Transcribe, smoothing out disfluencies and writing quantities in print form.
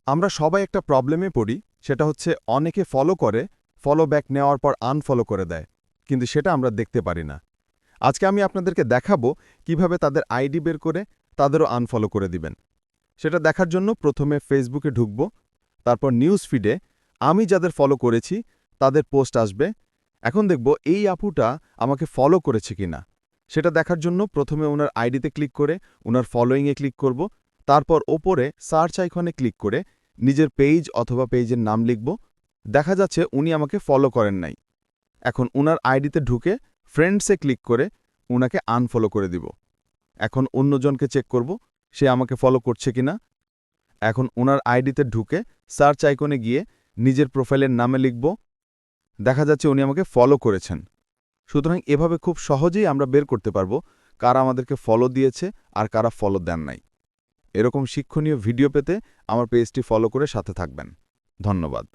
আমরা সবাই একটা প্রবলেমে পড়ি, সেটা হচ্ছে অনেকে ফলো করে, ফলো ব্যাক নেওয়ার পর আনফলো করে দেয়, কিন্তু সেটা আমরা দেখতে পারি না। আজকে আমি আপনাদেরকে দেখাবো কিভাবে তাদের আইডি বের করে তাদেরও আনফলো করে দিবেন। সেটা দেখার জন্য প্রথমে ফেসবুকে ঢুকব, তারপর নিউজ ফিডে আমি যাদের ফলো করেছি তাদের পোস্ট আসবে। এখন দেখব এই আপুটা আমাকে ফলো করেছে কিনা। সেটা দেখার জন্য প্রথমে ওনার আইডিতে ক্লিক করে ওনার ফলোয়িংয়ে ক্লিক করব, তারপর ওপরে সার্চ আইকনে ক্লিক করে নিজের পেজ অথবা পেজের নাম লিখব। দেখা যাচ্ছে উনি আমাকে ফলো করেন নাই। এখন উনার আইডিতে ঢুকে ফ্রেন্ডসে ক্লিক করে উনাকে আনফলো করে দিব। এখন অন্যজনকে চেক করব সে আমাকে ফলো করছে কিনা। এখন উনার আইডিতে ঢুকে সার্চ আইকনে গিয়ে নিজের প্রোফাইলের নামে লিখব। দেখা যাচ্ছে উনি আমাকে ফলো করেছেন। সুতরাং এভাবে খুব সহজেই আমরা বের করতে পারব কারা আমাদেরকে ফলো দিয়েছে আর কারা ফলো দেন নাই। এরকম শিক্ষণীয় ভিডিও পেতে আমার পেজটি ফলো করে সাথে থাকবেন। ধন্যবাদ।